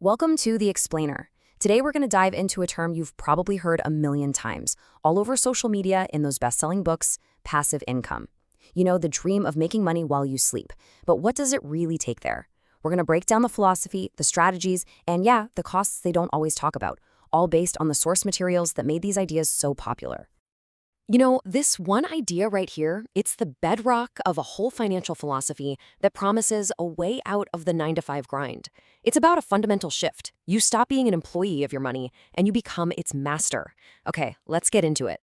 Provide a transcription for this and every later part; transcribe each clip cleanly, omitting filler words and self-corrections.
Welcome to The Explainer. Today we're going to dive into a term you've probably heard a million times, all over social media, in those best-selling books, passive income. You know, the dream of making money while you sleep. But what does it really take there? We're going to break down the philosophy, the strategies, and yeah, the costs they don't always talk about, all based on the source materials that made these ideas so popular. You know, this one idea right here, it's the bedrock of a whole financial philosophy that promises a way out of the 9-to-5 grind. It's about a fundamental shift. You stop being an employee of your money and you become its master. Okay, let's get into it.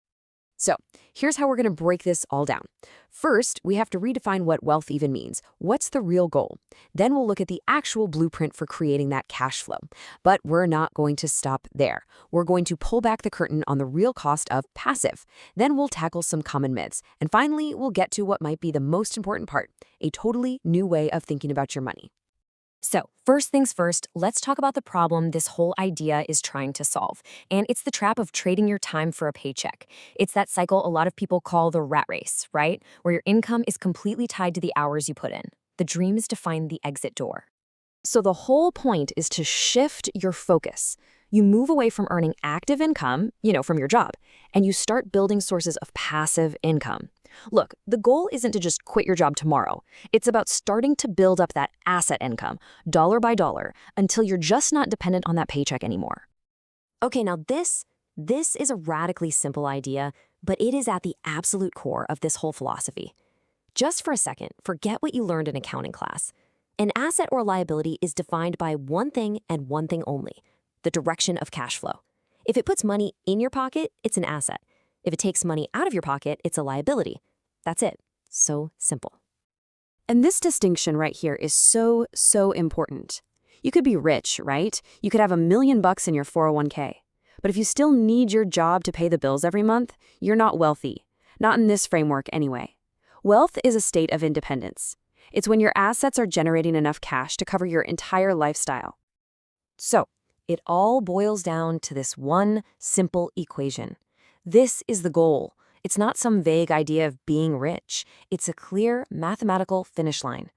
So, here's how we're going to break this all down. First, we have to redefine what wealth even means. What's the real goal? Then we'll look at the actual blueprint for creating that cash flow. But we're not going to stop there. We're going to pull back the curtain on the real cost of passive. Then we'll tackle some common myths. And finally, we'll get to what might be the most important part, a totally new way of thinking about your money. So, first things first, let's talk about the problem this whole idea is trying to solve. And it's the trap of trading your time for a paycheck. It's that cycle a lot of people call the rat race, right? Where your income is completely tied to the hours you put in. The dream is to find the exit door. So the whole point is to shift your focus. You move away from earning active income, from your job, and you start building sources of passive income. Look, the goal isn't to just quit your job tomorrow. It's about starting to build up that asset income, dollar by dollar, until you're just not dependent on that paycheck anymore. Okay, now this is a radically simple idea, but it is at the absolute core of this whole philosophy. Just for a second, forget what you learned in accounting class. An asset or liability is defined by one thing and one thing only, the direction of cash flow. If it puts money in your pocket, it's an asset. If it takes money out of your pocket, it's a liability. That's it. So simple. And this distinction right here is so important. You could be rich, right? You could have $1 million in your 401k. But if you still need your job to pay the bills every month, you're not wealthy. Not in this framework anyway. Wealth is a state of independence. It's when your assets are generating enough cash to cover your entire lifestyle. So, it all boils down to this one simple equation. This is the goal. It's not some vague idea of being rich. It's a clear mathematical finish line.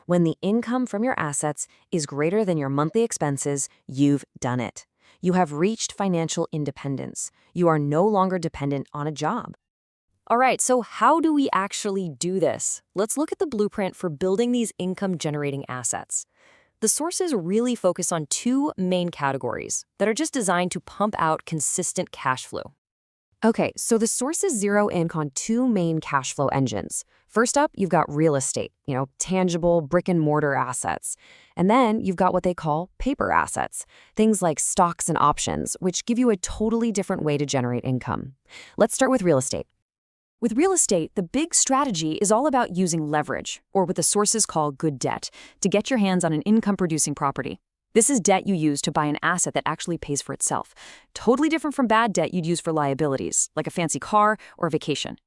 When the income from your assets is greater than your monthly expenses, you've done it. You have reached financial independence. You are no longer dependent on a job. All right, so how do we actually do this? Let's look at the blueprint for building these income-generating assets. The sources really focus on two main categories that are just designed to pump out consistent cash flow. Okay, so the sources zero in on two main cash flow engines. First up, you've got real estate, tangible brick-and-mortar assets. And then you've got what they call paper assets, things like stocks and options, which give you a totally different way to generate income. Let's start with real estate. With real estate, the big strategy is all about using leverage, or what the sources call good debt, to get your hands on an income-producing property. This is debt you use to buy an asset that actually pays for itself. Totally different from bad debt you'd use for liabilities, like a fancy car or a vacation.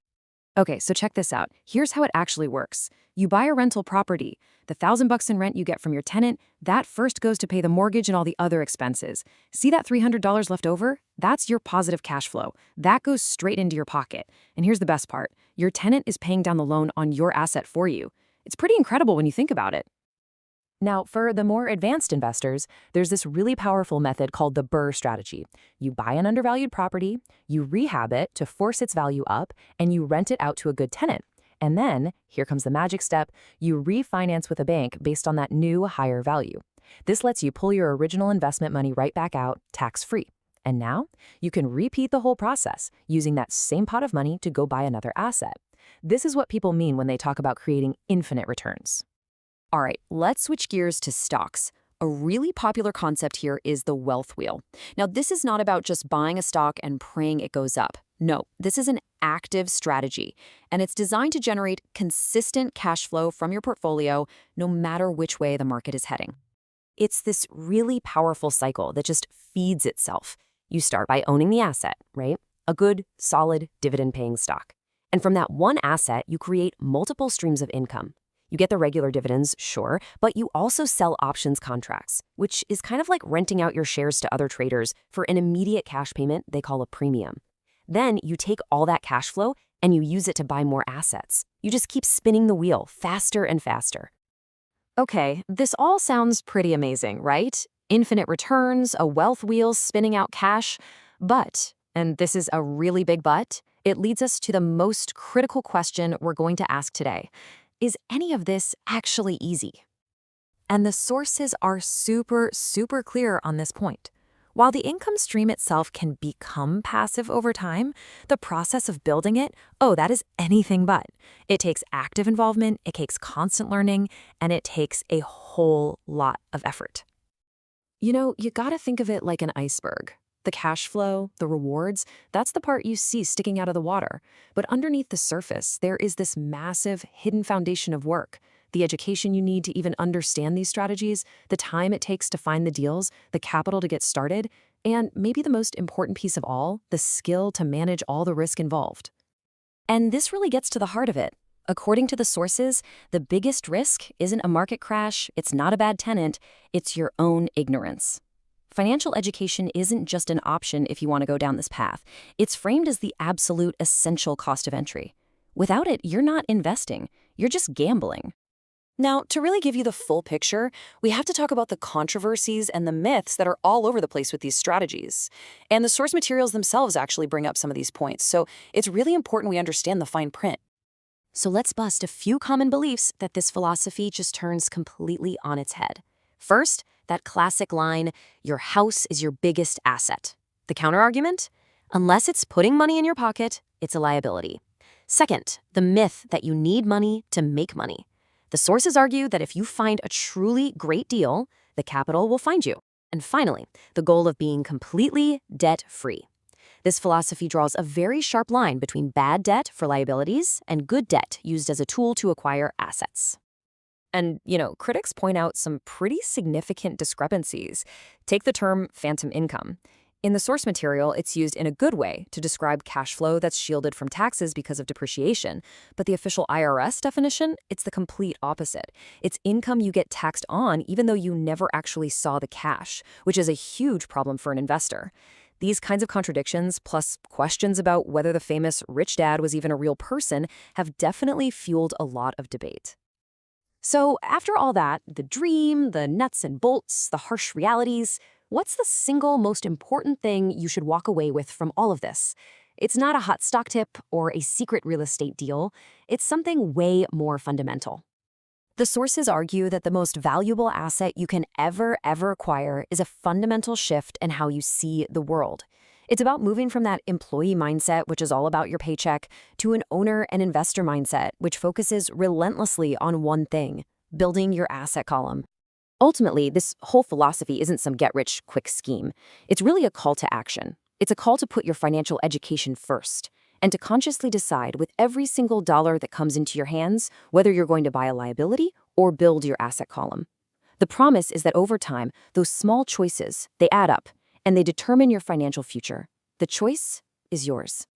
Okay, so check this out. Here's how it actually works. You buy a rental property. The $1,000 in rent you get from your tenant, that first goes to pay the mortgage and all the other expenses. See that $300 left over? That's your positive cash flow. That goes straight into your pocket. And here's the best part. Your tenant is paying down the loan on your asset for you. It's pretty incredible when you think about it. Now, for the more advanced investors, there's this really powerful method called the BRRRR strategy. You buy an undervalued property, you rehab it to force its value up, and you rent it out to a good tenant. And then, here comes the magic step, you refinance with a bank based on that new higher value. This lets you pull your original investment money right back out, tax-free. And now, you can repeat the whole process, using that same pot of money to go buy another asset. This is what people mean when they talk about creating infinite returns. All right, let's switch gears to stocks. A really popular concept here is the wealth wheel. Now, this is not about just buying a stock and praying it goes up. No, this is an active strategy, and it's designed to generate consistent cash flow from your portfolio no matter which way the market is heading. It's this really powerful cycle that just feeds itself. You start by owning the asset, right? A good, solid, dividend-paying stock. And from that one asset, you create multiple streams of income. You get the regular dividends, sure, but you also sell options contracts, which is kind of like renting out your shares to other traders for an immediate cash payment they call a premium. Then you take all that cash flow and you use it to buy more assets. You just keep spinning the wheel faster and faster. Okay, this all sounds pretty amazing, right? infinite returns, a wealth wheel spinning out cash. But, and this is a really big but, it leads us to the most critical question we're going to ask today. Is any of this actually easy? And the sources are super, super clear on this point. While the income stream itself can become passive over time, the process of building it, that is anything but. It takes active involvement, it takes constant learning, and it takes a whole lot of effort. You gotta think of it like an iceberg. The cash flow, the rewards, that's the part you see sticking out of the water. But underneath the surface, there is this massive hidden foundation of work. The education you need to even understand these strategies, the time it takes to find the deals, the capital to get started, and maybe the most important piece of all, the skill to manage all the risk involved. And this really gets to the heart of it. According to the sources, the biggest risk isn't a market crash, it's not a bad tenant, it's your own ignorance. Financial education isn't just an option if you want to go down this path. It's framed as the absolute essential cost of entry. Without it, you're not investing, you're just gambling. Now, to really give you the full picture, we have to talk about the controversies and the myths that are all over the place with these strategies. And the source materials themselves actually bring up some of these points, so it's really important we understand the fine print. So let's bust a few common beliefs that this philosophy just turns completely on its head. First, that classic line, your house is your biggest asset. The counterargument? Unless it's putting money in your pocket, it's a liability. Second, the myth that you need money to make money. The sources argue that if you find a truly great deal, the capital will find you. And finally, the goal of being completely debt-free. This philosophy draws a very sharp line between bad debt for liabilities and good debt used as a tool to acquire assets. And, critics point out some pretty significant discrepancies. Take the term phantom income. In the source material, it's used in a good way to describe cash flow that's shielded from taxes because of depreciation. But the official IRS definition, it's the complete opposite. It's income you get taxed on even though you never actually saw the cash, which is a huge problem for an investor. These kinds of contradictions, plus questions about whether the famous rich dad was even a real person, have definitely fueled a lot of debate. So after all that, the dream, the nuts and bolts, the harsh realities, what's the single most important thing you should walk away with from all of this? It's not a hot stock tip or a secret real estate deal. It's something way more fundamental. The sources argue that the most valuable asset you can ever acquire is a fundamental shift in how you see the world. It's about moving from that employee mindset, which is all about your paycheck, to an owner and investor mindset, which focuses relentlessly on one thing, building your asset column. Ultimately, this whole philosophy isn't some get-rich-quick scheme. It's really a call to action. It's a call to put your financial education first, and to consciously decide with every single dollar that comes into your hands whether you're going to buy a liability or build your asset column. The promise is that over time, those small choices, they add up, and they determine your financial future. The choice is yours.